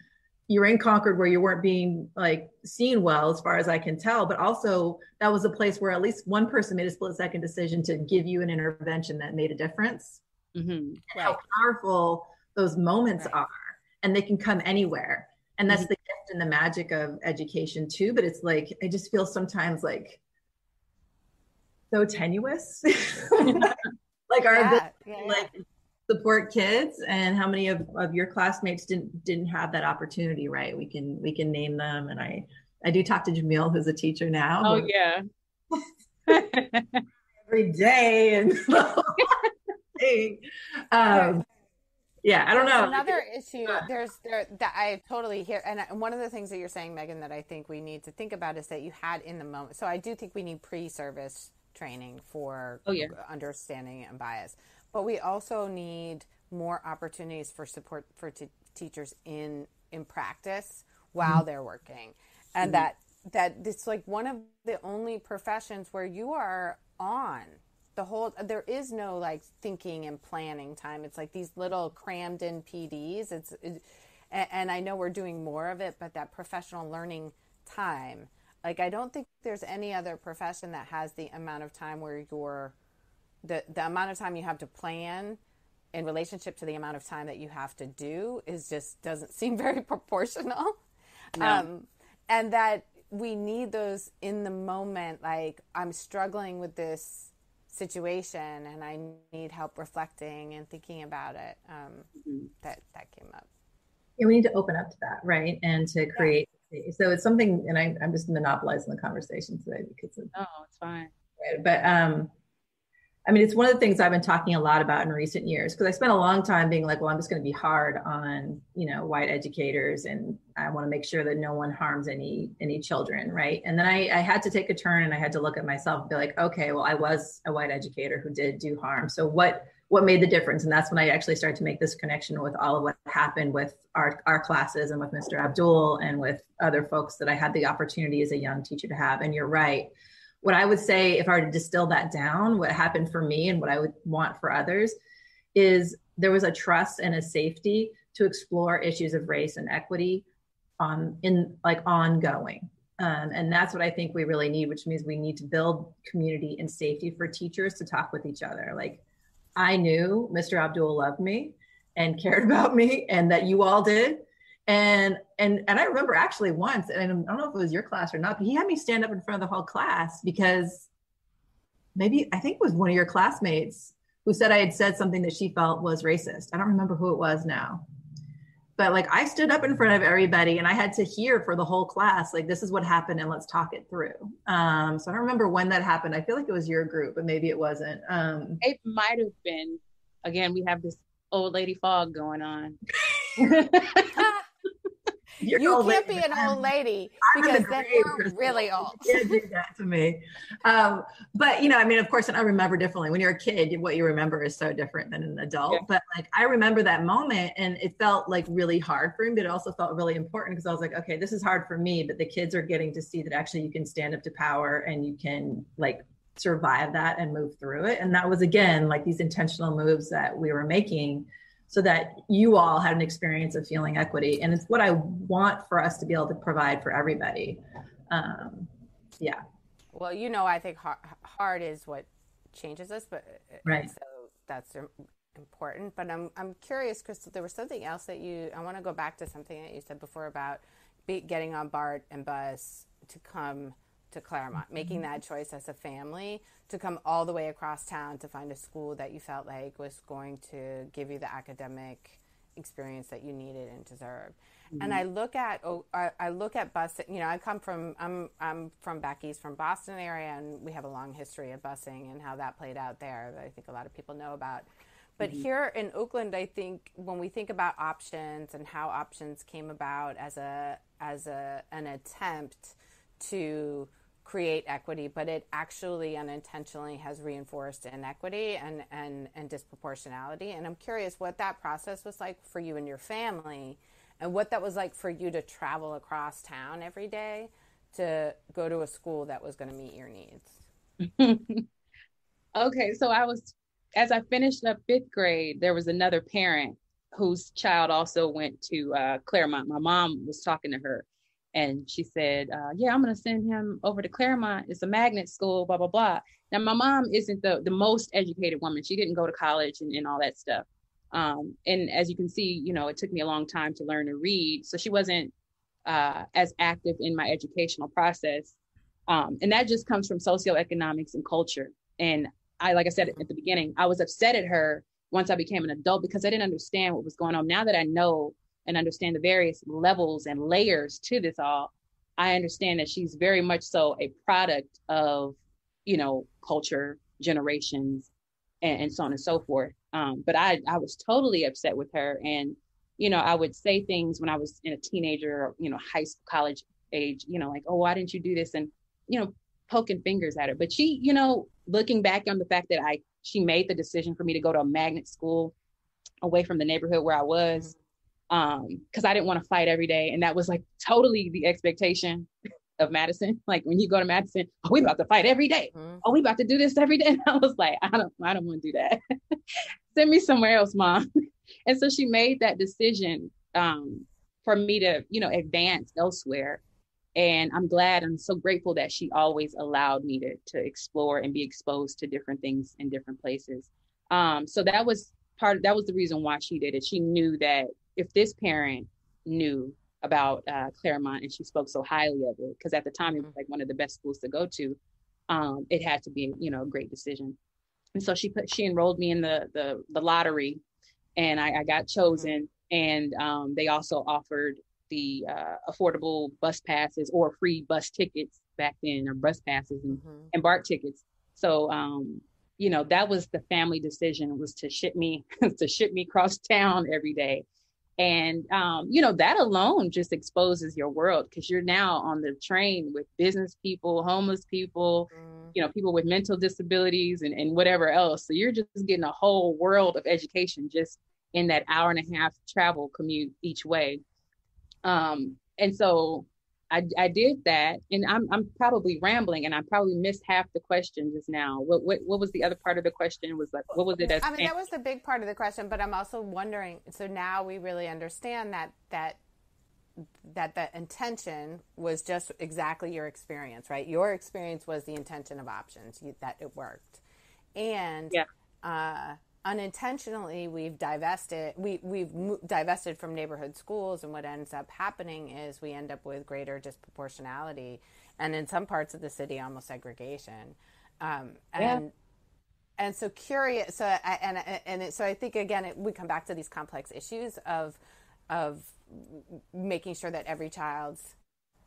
S5: you're in Concord where you weren't being like seen well, as far as I can tell, but also that was a place where at least one person made a split second decision to give you an intervention that made a difference. And how powerful those moments are, and they can come anywhere. And that's the gift and the magic of education too. But it's like, I just feel sometimes like so tenuous, like our ability, like support kids, and how many of your classmates didn't have that opportunity, right? We can name them. And I do talk to Jamil, who's a teacher now.
S1: Oh yeah.
S5: Every day. And yeah, I don't know.
S2: Another issue that I totally hear, and one of the things that you're saying, Megan, that I think we need to think about is that you had in the moment. So I do think we need pre-service training for understanding and bias. But we also need more opportunities for support for teachers in practice while they're working. And that it's like one of the only professions where you are on the whole, there is no like thinking and planning time. It's like these little crammed in PDs. And I know we're doing more of it, but that professional learning time, like I don't think there's any other profession that has the amount of time where you're, the amount of time you have to plan in relationship to the amount of time that you have to do is just doesn't seem very proportional. No. And that we need those in the moment, like I'm struggling with this situation and I need help reflecting and thinking about it. That came up.
S5: Yeah, we need to open up to that, right? And to create. So it's something, and I'm just monopolizing the conversation today because
S1: it's fine.
S5: But I mean, it's one of the things I've been talking a lot about in recent years, because I spent a long time being like, well, I'm just going to be hard on, you know, white educators, and I want to make sure that no one harms any children, right? And then I had to take a turn and I had to look at myself and be like, okay, well, I was a white educator who did do harm. So what made the difference? And that's when I actually started to make this connection with all of what happened with our classes and with Mr. Abdul and with other folks that I had the opportunity as a young teacher to have. And you're right. What I would say, if I were to distill that down, what happened for me and what I would want for others is there was a trust and a safety to explore issues of race and equity in like ongoing. And that's what I think we really need, which means we need to build community and safety for teachers to talk with each other. Like, I knew Mr. Abdul loved me and cared about me, and that you all did. And I remember actually once, and I don't know if it was your class or not, but he had me stand up in front of the whole class because maybe, I think it was one of your classmates who said I had said something that she felt was racist. I don't remember who it was now. But like, I stood up in front of everybody and I had to hear for the whole class, like, this is what happened and let's talk it through. So I don't remember when that happened. I feel like it was your group, but maybe it wasn't.
S1: It might have been. Again, we have this old lady fog going on.
S2: You can't be an old lady because then you're really old.
S5: You can't do that to me. But, you know, I mean, of course, and I remember differently. When you're a kid, what you remember is so different than an adult. Yeah. But like, I remember that moment and it felt like really hard for me, but it also felt really important because I was like, okay, this is hard for me, but the kids are getting to see that actually you can stand up to power and you can like survive that and move through it. And that was, again, like these intentional moves that we were making so that you all had an experience of feeling equity. And it's what I want for us to be able to provide for everybody. Yeah.
S2: Well, you know, I think hard is what changes us, but
S5: right.
S2: So that's important. But I'm curious, Crystal, there was something else that I want to go back to something that you said before about getting on BART and bus to come to Claremont, making that choice as a family to come all the way across town to find a school that you felt like was going to give you the academic experience that you needed and deserved. Mm-hmm. And I look at busing. You know, I'm from back east, from Boston area, and we have a long history of busing and how that played out there that I think a lot of people know about. But mm-hmm. here in Oakland, I think when we think about options and how options came about as an attempt to create equity, but it actually unintentionally has reinforced inequity and disproportionality. And I'm curious what that process was like for you and your family, and what that was like for you to travel across town every day to go to a school that was going to meet your needs.
S1: Okay, so as I finished up 5th grade, there was another parent whose child also went to Claremont. My mom was talking to her. And she said, yeah, I'm going to send him over to Claremont. It's a magnet school, blah, blah, blah. Now, my mom isn't the most educated woman. She didn't go to college and all that stuff. And as you can see, you know, it took me a long time to learn to read. So she wasn't as active in my educational process. And that just comes from socioeconomics and culture. And like I said at the beginning, I was upset at her once I became an adult because I didn't understand what was going on. Now that I know and understand the various levels and layers to this all, I understand that she's very much so a product of, you know, culture, generations, and so on and so forth. But I was totally upset with her. And, you know, I would say things when I was in a teenager, or, you know, high school, college age, you know, like, oh, why didn't you do this? And, you know, poking fingers at her. But she, you know, looking back on the fact that she made the decision for me to go to a magnet school away from the neighborhood where I was, because I didn't want to fight every day. And that was like totally the expectation of Madison. Like when you go to Madison, oh, we about to fight every day. Oh, we about to do this every day. And I was like, I don't want to do that. Send me somewhere else, Mom. And so she made that decision for me to, you know, advance elsewhere. And I'm so grateful that she always allowed me to explore and be exposed to different things in different places. So that was the reason why she did it. She knew that if this parent knew about Claremont and she spoke so highly of it, because at the time it was like one of the best schools to go to, it had to be, you know, a great decision. And so she enrolled me in the lottery, and I got chosen. And they also offered the affordable bus passes or free bus tickets back then, or bus passes and BART tickets. So you know, that was the family decision, was to ship me across town every day. And, you know, that alone just exposes your world, because you're now on the train with business people, homeless people, you know, people with mental disabilities and whatever else. So you're just getting a whole world of education just in that hour and a half travel commute each way. And so I did that, and I'm probably rambling, and I probably missed half the question just now. What was the other part of the question? Was like, what was it?
S2: I mean, that was the big part of the question, but I'm also wondering, so now we really understand that that the intention was just exactly your experience, right? Your experience was the intention of options, that it worked. And unintentionally, we've divested from neighborhood schools, and what ends up happening is we end up with greater disproportionality, and in some parts of the city, almost segregation. And so curious. So I think again, we come back to these complex issues of making sure that every child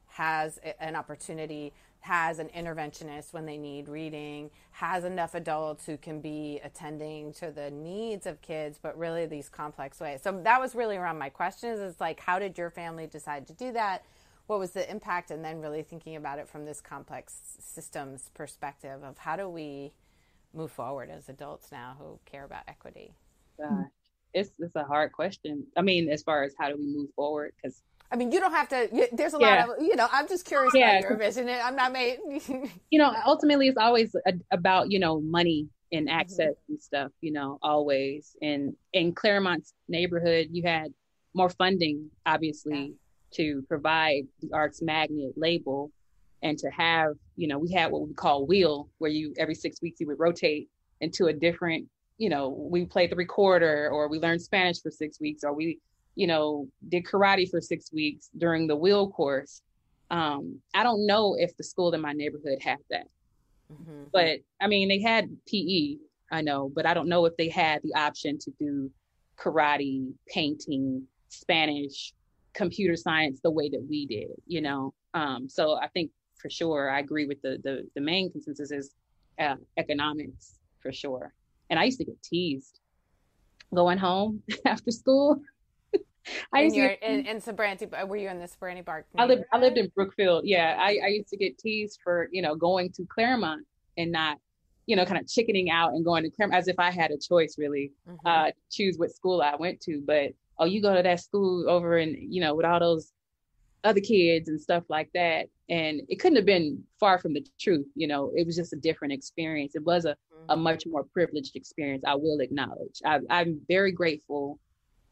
S2: has an opportunity, has an interventionist when they need reading, has enough adults who can be attending to the needs of kids, but really these complex ways. So that was really around my questions, is like, how did your family decide to do that? What was the impact? And then really thinking about it from this complex systems perspective of how do we move forward as adults now who care about equity?
S1: It's a hard question. I mean, as far as how do we move forward? Because
S2: I mean, you don't have to. There's a lot of, I'm just curious about your vision. I'm not made.
S1: Ultimately, it's always about money and access and stuff. Always. And in Claremont's neighborhood, you had more funding, obviously, to provide the Arts Magnet label, and to have, we had what we call Wheel, where every 6 weeks you would rotate into a different. We played the recorder, or we learned Spanish for 6 weeks, or we, did karate for 6 weeks during the wheel course. I don't know if the school in my neighborhood had that, but I mean, they had PE, I know, but I don't know if they had the option to do karate, painting, Spanish, computer science the way that we did, So I think for sure, I agree with the main consensus is economics for sure. And I used to get teased going home after school.
S2: In Sobrante, were you in the Sobrante Park?
S1: I lived in Brookfield. Yeah, I used to get teased for going to Claremont and not kind of chickening out and going to Claremont, as if I had a choice really choose what school I went to. But you go to that school over in with all those other kids and stuff like that, and it couldn't have been far from the truth. It was just a different experience. It was a much more privileged experience, I will acknowledge. I'm very grateful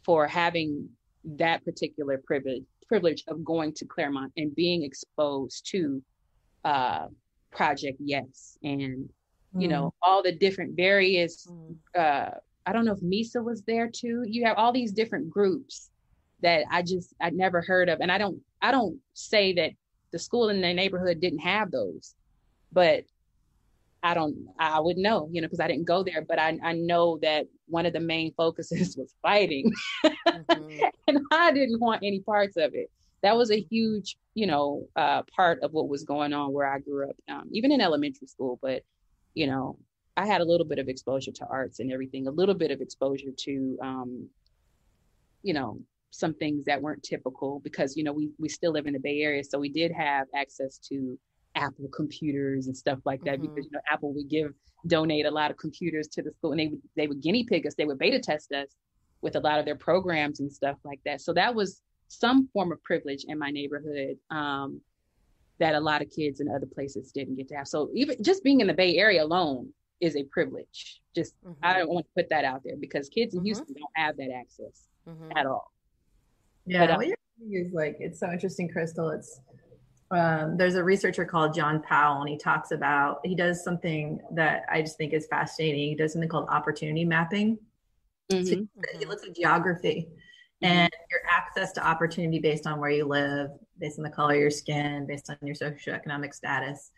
S1: for having that particular privilege of going to Claremont and being exposed to Project Yes, and all the different various I don't know if MISA was there too. You have all these different groups that I'd never heard of, and I don't say that the school in the neighborhood didn't have those, but I wouldn't know, because I didn't go there, but I know that one of the main focuses was fighting and I didn't want any parts of it. That was a huge, part of what was going on where I grew up, even in elementary school. But, I had a little bit of exposure to arts and everything, a little bit of exposure to, some things that weren't typical because, we still live in the Bay Area. So we did have access to Apple computers and stuff like that because Apple would donate a lot of computers to the school, and they would guinea pig us, they would beta test us with a lot of their programs and stuff like that. So that was some form of privilege in my neighborhood that a lot of kids in other places didn't get to have. So even just being in the Bay Area alone is a privilege. Just I don't want to put that out there because kids in Houston don't have that access at all.
S5: Yeah, but, what you're saying is like, it's so interesting, Crystal. It's there's a researcher called John Powell, and he does something that I just think is fascinating. He does something called opportunity mapping. So he looks at geography and your access to opportunity based on where you live, based on the color of your skin, based on your socioeconomic status,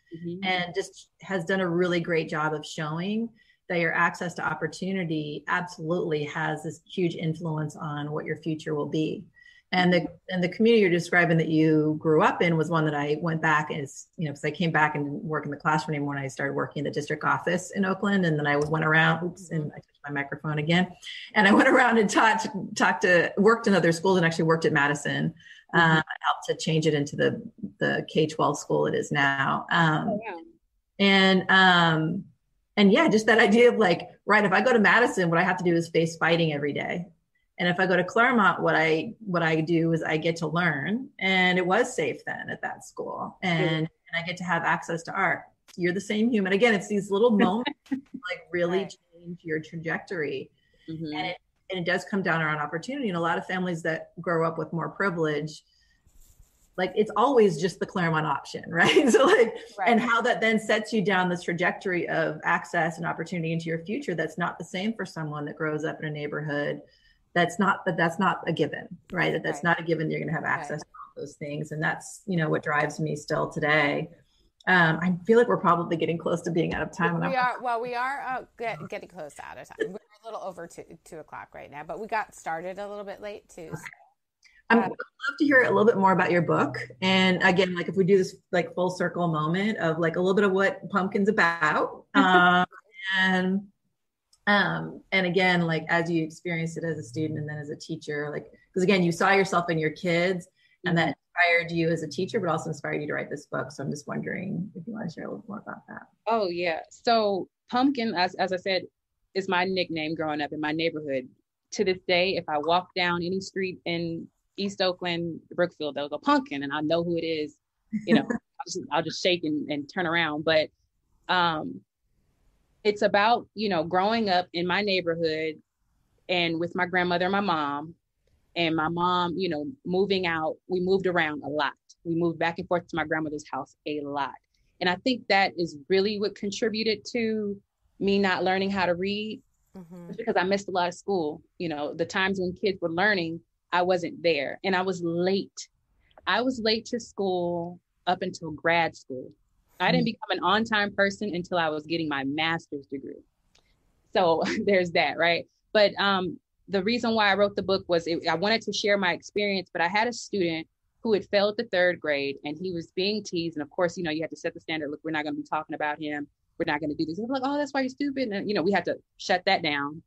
S5: and just has done a really great job of showing that your access to opportunity absolutely has this huge influence on what your future will be. And the community you're describing that you grew up in was one that I went back because I came back and didn't work in the classroom anymore, and I started working in the district office in Oakland. And then I went around, and I touched my microphone again. And I went around and worked in other schools and actually worked at Madison. I helped to change it into the K-12 school it is now. And just that idea of like, right, if I go to Madison, what I have to do is face fighting every day. And if I go to Claremont, what I do is I get to learn, and it was safe then at that school, and I get to have access to art. You're the same human. Again, it's these little moments like really change your trajectory, and it does come down around opportunity. And a lot of families that grow up with more privilege, like it's always just the Claremont option, right? So like, right. And how that then sets you down this trajectory of access and opportunity into your future that's not the same for someone that grows up in a neighborhood that's not a given, right? That's not a given you're going to have access to all those things. And that's, you know, what drives me still today. I feel like we're probably getting close to being out of time.
S2: We are getting close to out of time. We're a little over 2 o'clock right now, but we got started a little bit late too.
S5: Okay. I'd love to hear a little bit more about your book. And again, like if we do this like full circle moment of like a little bit of what Pumpkin's about. And again, like as you experienced it as a student and then as a teacher, like, because again, you saw yourself in your kids and that inspired you as a teacher, but also inspired you to write this book. So I'm just wondering if you want to share a little more about that.
S1: Oh yeah. So Pumpkin, as I said, is my nickname growing up in my neighborhood. To this day, if I walk down any street in East Oakland, Brookfield, they'll go Pumpkin, and I know who it is. You know, I'll just shake and turn around. But it's about, you know, growing up in my neighborhood and with my grandmother and my mom. And my mom, you know, moving out, we moved around a lot. We moved back and forth to my grandmother's house a lot. And I think that is really what contributed to me not learning how to read, because I missed a lot of school. You know, the times when kids were learning, I wasn't there, and I was late. I was late to school up until grad school. I didn't become an on-time person until I was getting my master's degree. So there's that, right? But the reason why I wrote the book was I wanted to share my experience, but I had a student who had failed the 3rd grade and he was being teased. And of course, you know, you have to set the standard. Look, we're not going to be talking about him. We're not going to do this. They're like, oh, that's why you're stupid. And, you know, we had to shut that down.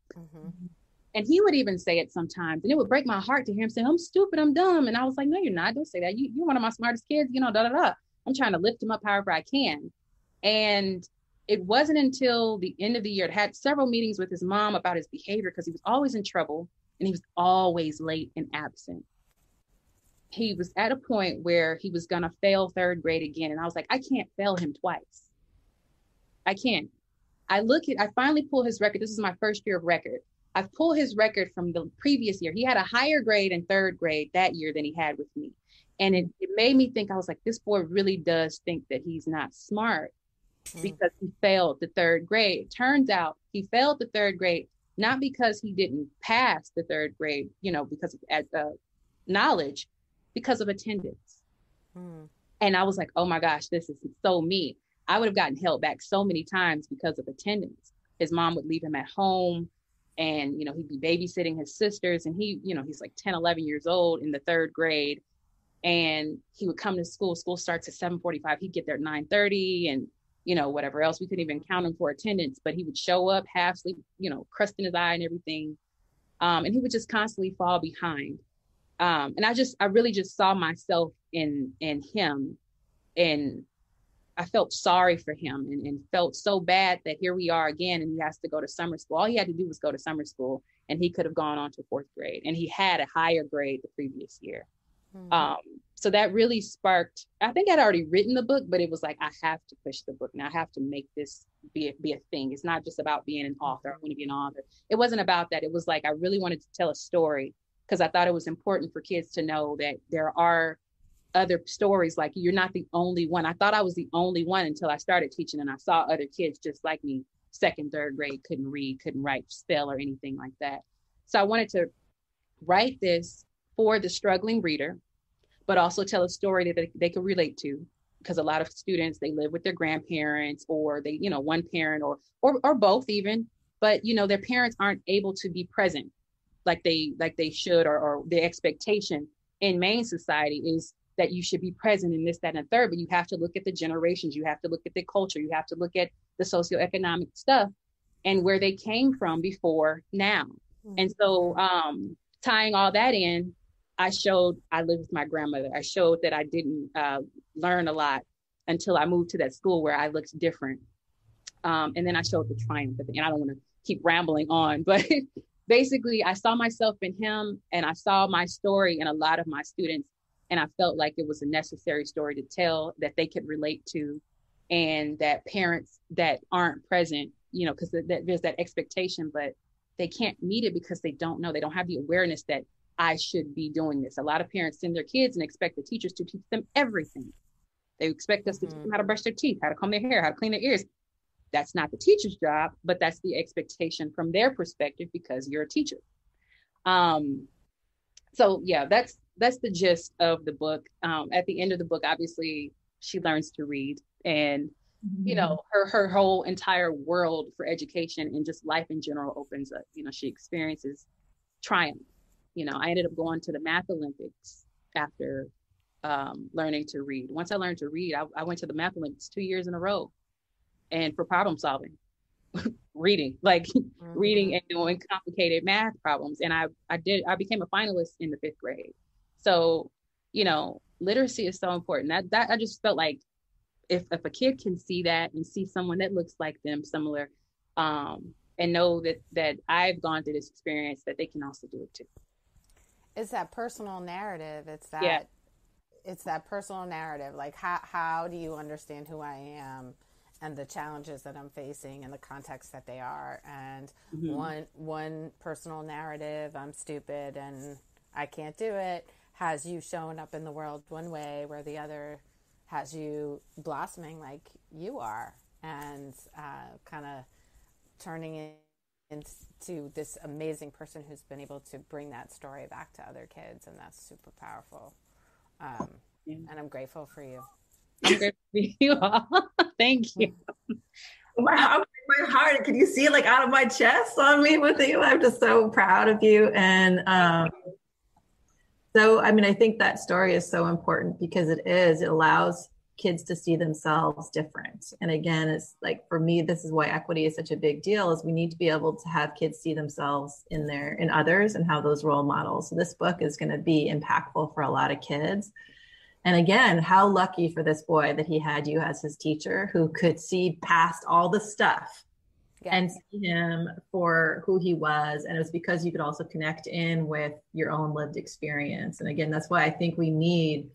S1: And he would even say it sometimes. And it would break my heart to hear him say, I'm stupid, I'm dumb. And I was like, no, you're not. Don't say that. You're one of my smartest kids, you know, da, da, da. I'm trying to lift him up however I can. And it wasn't until the end of the year, I had several meetings with his mom about his behavior because he was always in trouble and he was always late and absent. He was at a point where he was going to fail 3rd grade again. And I was like, I can't fail him twice. I can't. I finally pull his record. This is my first year of record. I pull his record from the previous year. He had a higher grade in 3rd grade that year than he had with me. And it made me think, I was like, this boy really does think that he's not smart because he failed the 3rd grade. Turns out he failed the 3rd grade, not because he didn't pass the 3rd grade, you know, because of knowledge, because of attendance. And I was like, oh my gosh, this is so me. I would have gotten held back so many times because of attendance. His mom would leave him at home and, you know, he'd be babysitting his sisters. And he, you know, he's like 10, 11 years old in the 3rd grade. And he would come to school. School starts at 7:45. He'd get there at 9:30 and, you know, whatever else. We couldn't even count him for attendance, but he would show up half asleep, you know, crust in his eye and everything. And he would just constantly fall behind. And I really just saw myself in him, and I felt sorry for him and felt so bad that here we are again, and he has to go to summer school. All he had to do was go to summer school and he could have gone on to 4th grade, and he had a higher grade the previous year. So that really sparked, I think I'd already written the book, but it was like, I have to push the book now. I have to make this be a thing. It's not just about being an author. I want to be an author. It wasn't about that. It was like, I really wanted to tell a story because I thought it was important for kids to know that there are other stories. Like, you're not the only one. I thought I was the only one until I started teaching and I saw other kids just like me, 2nd, 3rd grade, couldn't read, couldn't write, spell, or anything like that. So I wanted to write this for the struggling reader, but also tell a story that they could relate to, because a lot of students, they live with their grandparents, or they, you know, one parent or both even, but, you know, their parents aren't able to be present like they should, or the expectation in Maine society is that you should be present in this, that, and the third, but you have to look at the generations, you have to look at the culture, you have to look at the socioeconomic stuff and where they came from before now. And so tying all that in, I showed I lived with my grandmother. I showed that I didn't learn a lot until I moved to that school where I looked different. And then I showed the triumph at the end. I don't want to keep rambling on, but basically I saw myself in him, and I saw my story in a lot of my students. And I felt like it was a necessary story to tell that they could relate to, and that parents that aren't present, you know, because there's that expectation, but they can't meet it because they don't know. They don't have the awareness that I should be doing this. A lot of parents send their kids and expect the teachers to teach them everything. They expect us to teach them how to brush their teeth, how to comb their hair, how to clean their ears. That's not the teacher's job, but that's the expectation from their perspective because you're a teacher. So yeah, that's the gist of the book. At the end of the book, obviously, she learns to read, and you know, her whole entire world for education and just life in general opens up. You know, she experiences triumph. You know, I ended up going to the Math Olympics after learning to read. Once I learned to read, I went to the Math Olympics 2 years in a row, and for problem solving, reading and doing complicated math problems. And I became a finalist in the 5th grade. So, you know, literacy is so important. That I just felt like if a kid can see that and see someone that looks like them, similar, and know that I've gone through this experience, that they can also do it too.
S2: It's that personal narrative. It's that personal narrative. Like how do you understand who I am and the challenges that I'm facing and the context that they are? And one personal narrative, I'm stupid and I can't do it, has you showing up in the world one way, where the other has you blossoming like you are, and kind of turning into this amazing person who's been able to bring that story back to other kids. And that's super powerful. And I'm grateful for you.
S1: I'm grateful for you all. Thank you.
S5: Wow, my heart, can you see it like out of my chest on me with you? I'm just so proud of you. And so, I mean, I think that story is so important because it allows kids to see themselves different. And again, it's like, for me, this is why equity is such a big deal, is we need to be able to have kids see themselves in others and have those role models. So this book is going to be impactful for a lot of kids. And again, how lucky for this boy that he had you as his teacher, who could see past all the stuff and see him for who he was. And it was because you could also connect in with your own lived experience. And again, that's why I think we need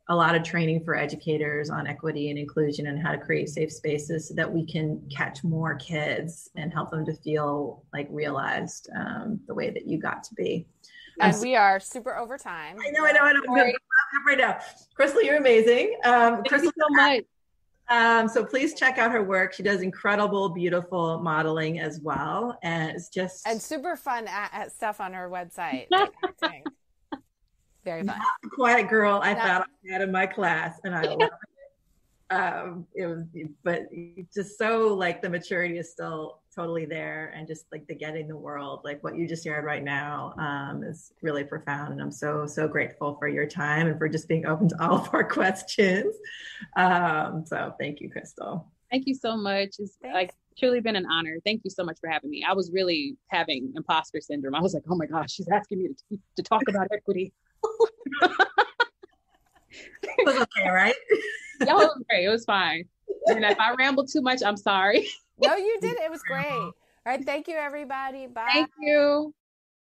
S5: a lot of training for educators on equity and inclusion and how to create safe spaces so that we can catch more kids and help them to feel like realized the way that you got to be.
S2: And we are super over time.
S5: I know. Right now, Crystal, you're amazing. Crystal,
S1: so much.
S5: So please check out her work. She does incredible, beautiful modeling as well, and it's just
S2: super fun at stuff on her website. Like acting. Very fun.
S5: Quiet girl. I thought I had in my class, and I love it. It was, but just so like the maturity is still totally there, and just like the getting the world, like what you just shared right now, is really profound. And I'm so grateful for your time and for just being open to all of our questions. So thank you, Crystal.
S1: Thank you so much. It's like truly been an honor. Thank you so much for having me. I was really having imposter syndrome. I was like, oh my gosh, she's asking me to talk about equity.
S5: It was okay, right?
S1: Yeah, it was great. It was fine. And if I rambled too much, I'm sorry.
S2: No, you did. It was great. All right. Thank you, everybody. Bye.
S1: Thank you.